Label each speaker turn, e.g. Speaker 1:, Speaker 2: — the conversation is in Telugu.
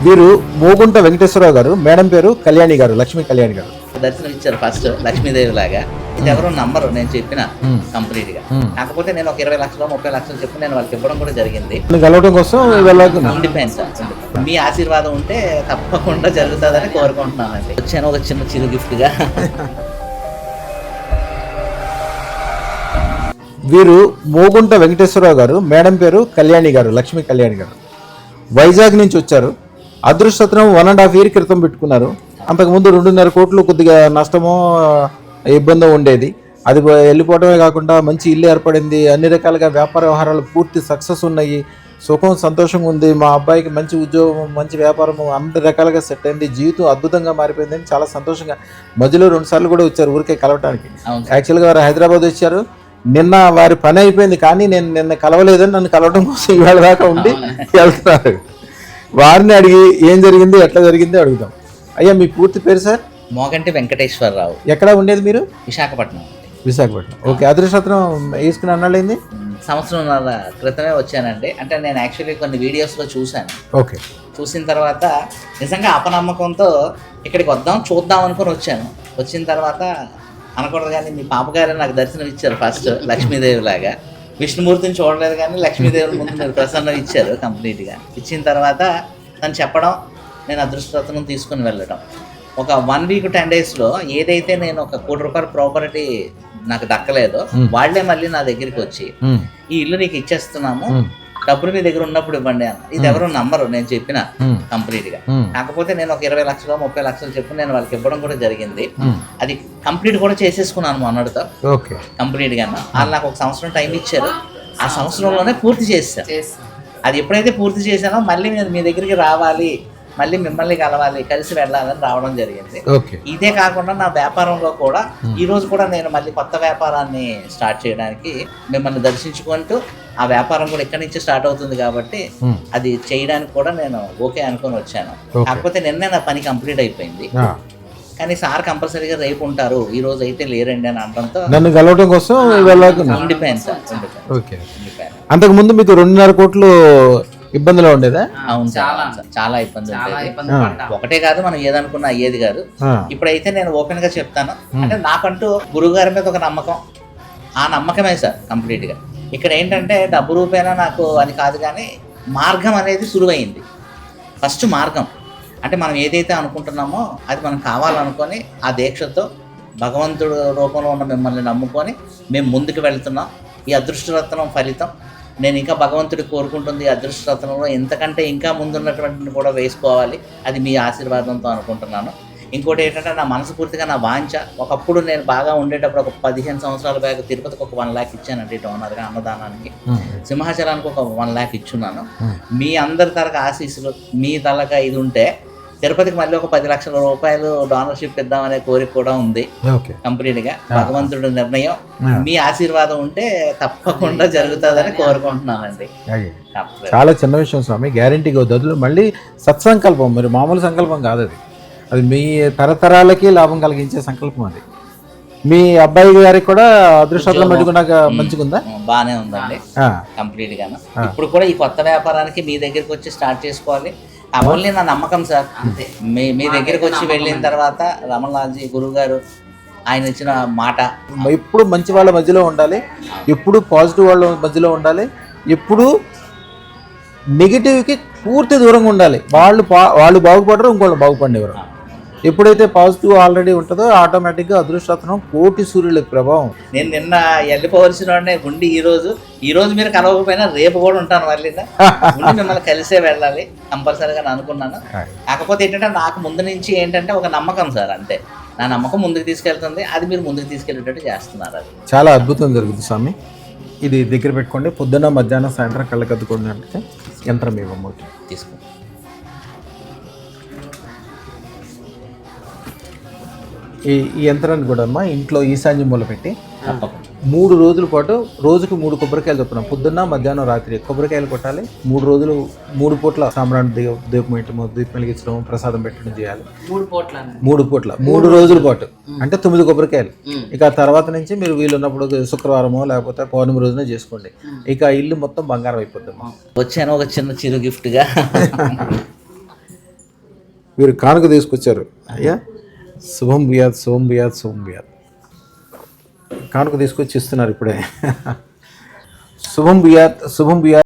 Speaker 1: వీరు మోగుంట వెంకటేశ్వరరావు గారు, మేడం పేరు కళ్యాణి గారు, లక్ష్మీ కళ్యాణి గారు.
Speaker 2: దర్శనం ఇచ్చారు ఫస్ట్ లక్ష్మీదేవి లాగా. ఇది ఎవరో నంబరు నేను చెప్పిన కంప్లీట్ గా. కాకపోతే నేను ఒక 20 లక్షలు 30 లక్షలు చెప్పి నేను వాళ్ళకి ఇవ్వడం కూడా జరిగింది.
Speaker 1: కలవడం కోసం
Speaker 2: ఉండిపోయింది సార్. మీ ఆశీర్వాదం ఉంటే తప్పకుండా జరుగుతుందని కోరుకుంటున్నానండి. వచ్చాను ఒక చిన్న చిరు గిఫ్ట్ గా.
Speaker 1: వీరు మోగుంట వెంకటేశ్వరరావు గారు, మేడం పేరు కళ్యాణి గారు, లక్ష్మీ కళ్యాణి గారు. వైజాగ్ నుంచి వచ్చారు. అదృష్టత్రం 1.5 year క్రితం పెట్టుకున్నారు. అంతకుముందు 2.5 కోట్లు కొద్దిగా నష్టమో ఇబ్బంది ఉండేది. అది వెళ్ళిపోవడమే కాకుండా మంచి ఇల్లు ఏర్పడింది. అన్ని రకాలుగా వ్యాపార వ్యవహారాలు పూర్తి సక్సెస్ ఉన్నాయి. సుఖం సంతోషంగా ఉంది. మా అబ్బాయికి మంచి ఉద్యోగం, మంచి వ్యాపారం, అన్ని రకాలుగా సెట్ అయింది. జీవితం అద్భుతంగా మారిపోయిందని చాలా సంతోషంగా. మధ్యలో 2 సార్లు కూడా వచ్చారు ఊరికే కలవటానికి. యాక్చువల్గా వారు హైదరాబాద్ వచ్చారు. నిన్న వారి పని అయిపోయింది, కానీ నేను నిన్న కలవలేదని నన్ను కలవడం కోసం ఇవాళ దాకా ఉండి వెళ్తున్నారు. వారిని అడిగి ఏం జరిగింది, ఎట్లా జరిగింది అడుగుదాం. అయ్యా, మీ పూర్తి పేరు సార్?
Speaker 2: మోగంటి వెంకటేశ్వరరావు.
Speaker 1: ఎక్కడ ఉండేది మీరు?
Speaker 2: విశాఖపట్నం.
Speaker 1: విశాఖపట్నం. ఓకే. అదృష్టత్రం వేసుకుని అన్నాళ్ళైంది?
Speaker 2: సంవత్సరంన్నర క్రితమే వచ్చానండి. అంటే నేను యాక్చువల్లీ కొన్ని వీడియోస్లో చూశాను.
Speaker 1: ఓకే.
Speaker 2: చూసిన తర్వాత నిజంగా అపనమ్మకంతో ఇక్కడికి వద్దాం చూద్దాం అనుకుని వచ్చాను. వచ్చిన తర్వాత అనకూడదు కానీ మీ పాపగారు నాకు దర్శనం ఇచ్చారు ఫస్ట్ లక్ష్మీదేవి లాగా. విష్ణుమూర్తిని చూడలేదు కానీ లక్ష్మీదేవి ముందు మీరు ప్రసన్నం ఇచ్చారు కంప్లీట్గా. ఇచ్చిన తర్వాత తను చెప్పడం, నేను అదృష్టరత్నం తీసుకుని వెళ్ళటం. ఒక 1 week 10 daysలో ఏదైతే నేను ఒక ₹1 కోటి ప్రాపర్టీ నాకు దక్కలేదో వాళ్లే మళ్ళీ నా దగ్గరికి వచ్చి ఈ ఇల్లు నీకు ఇచ్చేస్తున్నాము, డబ్బులు మీ దగ్గర ఉన్నప్పుడు ఇవ్వండి అన్న. ఇది ఎవరో నంబరు నేను చెప్పిన కంప్లీట్ గా. కాకపోతే నేను ఒక 20 లక్షలు 30 లక్షలు చెప్పి నేను వాళ్ళకి ఇవ్వడం కూడా జరిగింది. అది కంప్లీట్ కూడా చేసేసుకున్నాను మొన్నటితో కంప్లీట్ గా. వాళ్ళు నాకు ఒక సంవత్సరం టైం ఇచ్చారు. ఆ సంవత్సరంలోనే పూర్తి చేశాను. అది ఎప్పుడైతే పూర్తి చేశానో మళ్ళీ నేను మీ దగ్గరికి రావాలి, మళ్ళీ మిమ్మల్ని కలవాలి, కలిసి వెళ్ళాలని రావడం జరిగింది. ఇదే కాకుండా నా వ్యాపారంలో కూడా ఈ రోజు కూడా నేను మళ్ళీ కొత్త వ్యాపారాన్ని స్టార్ట్ చేయడానికి మిమ్మల్ని దర్శించుకుంటూ ఆ వ్యాపారం కూడా ఇక్కడి నుంచి స్టార్ట్ అవుతుంది కాబట్టి అది చేయడానికి కూడా నేను ఓకే అనుకుని వచ్చాను. కాకపోతే నిన్నే నా పని కంప్లీట్ అయిపోయింది. కానీ సార్ కంపల్సరీగా రేపు ఉంటారు, ఈ రోజు అయితే లేరండి అని అనడంతో
Speaker 1: నన్ను కలవడం కోసం
Speaker 2: ఉండిపోయాను సార్.
Speaker 1: అంతకు ముందు మీకు 2.5 కోట్లు ఇబ్బందిలో ఉండేదా?
Speaker 2: అవును, చాలా ఇబ్బంది ఉండేది. ఒకటే కాదు, మనం ఏదనుకున్నా అయ్యేది కాదు. ఇప్పుడైతే నేను ఓపెన్ గా చెప్తాను. అంటే నాకంటూ గురువుగారి మీద ఒక నమ్మకం, ఆ నమ్మకమే సార్ కంప్లీట్ గా. ఇక్కడ ఏంటంటే డబ్బు రూపేనా నాకు అని కాదు, కానీ మార్గం అనేది సులువైంది. ఫస్ట్ మార్గం అంటే మనం ఏదైతే అనుకుంటున్నామో అది మనం కావాలనుకొని ఆ దీక్షతో భగవంతుడు రూపంలో ఉన్న మిమ్మల్ని నమ్ముకొని మేము ముందుకు వెళ్తున్నాం. ఈ అదృష్టరత్నం ఫలితం నేను ఇంకా భగవంతుడి కోరుకుంటుంది. అదృష్టరత్నంలో ఎంతకంటే ఇంకా ముందున్నటువంటి కూడా వేసుకోవాలి, అది మీ ఆశీర్వాదంతో అనుకుంటున్నాను. ఇంకోటి ఏంటంటే నా మనస్ఫూర్తిగా నా వాంఛ, ఒకప్పుడు నేను బాగా ఉండేటప్పుడు ఒక 15 సంవత్సరాల బ్యాగ్ తిరుపతికి ఒక 1 lakh ఇచ్చానండి డోనర్గా, అన్నదానానికి. సింహాచలానికి ఒక 1 lakh ఇచ్చున్నాను. మీ అందరి తరగ ఆశీస్సులు మీ తలగా ఇది ఉంటే తిరుపతికి మళ్ళీ ఒక 10 లక్షల రూపాయలు డోనర్షిప్ ఇద్దామనే కోరిక కూడా ఉంది కంప్లీట్ గా. భగవంతుడి నిర్ణయం, మీ ఆశీర్వాదం ఉంటే తప్పకుండా జరుగుతుందని కోరుకుంటున్నానండి.
Speaker 1: చాలా చిన్న విషయం స్వామి, గ్యారంటీగా వద్దు. మళ్ళీ సత్సంకల్పం, మరి మామూలు సంకల్పం కాదు అది. అది మీ తరతరాలకి లాభం కలిగించే సంకల్పం అది. మీ అబ్బాయి గారికి కూడా అదృష్టం పెట్టుకున్నాక మంచిగుందా?
Speaker 2: బానే ఉందండి కంప్లీట్ గా. ఇప్పుడు కూడా ఈ కొత్త వ్యాపారానికి మీ దగ్గరికి వచ్చి స్టార్ట్ చేసుకోవాలి. ఓన్లీ నా నమ్మకం సార్. మీ దగ్గరికి వచ్చి వెళ్ళిన తర్వాత రమణలాల్జీ గురువు గారు ఆయన ఇచ్చిన మాట,
Speaker 1: ఎప్పుడు మంచి వాళ్ళ మధ్యలో ఉండాలి, ఎప్పుడు పాజిటివ్ వాళ్ళ మధ్యలో ఉండాలి, ఎప్పుడు నెగిటివ్కి పూర్తి దూరంగా ఉండాలి. వాళ్ళు బాగుపడరు, ఇంకోళ్ళు బాగుపడేవారు. ఎప్పుడైతే పాజిటివ్ ఆల్రెడీ ఉంటుందో ఆటోమేటిక్గా అదృష్టరత్నం కోటి సూర్యులకు ప్రభావం.
Speaker 2: నేను నిన్న వెళ్ళిపోవలసిన వాడినే ఉండి ఈ రోజు మీరు కలవకపోయినా రేపు కూడా ఉంటాను, మళ్ళీ మిమ్మల్ని కలిసే వెళ్ళాలి కంపల్సరీగా అనుకున్నాను. కాకపోతే ఏంటంటే నాకు ముందు నుంచి ఏంటంటే ఒక నమ్మకం సార్, అంతే. నా నమ్మకం ముందుకు తీసుకెళ్తుంది, అది మీరు ముందుకు తీసుకెళ్ళేటట్టు చేస్తున్నారు. అది
Speaker 1: చాలా అద్భుతం జరుగుతుంది స్వామి. ఇది దగ్గర పెట్టుకోండి. పొద్దున్న మధ్యాహ్నం సాయంత్రం కళ్ళకద్దుకోండి అంటే యంత్రం ఇవ్వము
Speaker 2: తీసుకోండి.
Speaker 1: ఈ యంత్రాన్ని కూడా అమ్మా ఇంట్లో ఈశాన్య మూల పెట్టి 3 రోజుల పాటు రోజుకి 3 కొబ్బరికాయలు చొప్పున పొద్దున్న మధ్యాహ్నం రాత్రి కొబ్బరికాయలు కొట్టాలి. 3 రోజులు 3 పూట్ల సాంబ్రాణి దీపం వెలిగించడం, ప్రసాదం పెట్టడం చేయాలి. 3 పూట్ల 3 రోజుల పాటు అంటే 9 కొబ్బరికాయలు. ఇక తర్వాత నుంచి మీరు వీలున్నప్పుడు శుక్రవారమో లేకపోతే పౌర్ణమి రోజున చేసుకోండి. ఇక ఇల్లు మొత్తం బంగారం అయిపోతుంది.
Speaker 2: వచ్చాను ఒక చిన్న చిరు గిఫ్ట్గా.
Speaker 1: వీరు కానుక తీసుకొచ్చారు. అయ్యా శుభం బియాత్, శుభం బియాత్, శుభం బియాత్. కానుక తీసుకొచ్చి ఇస్తున్నారు ఇప్పుడే. శుభం బియాత్, శుభం బియాత్.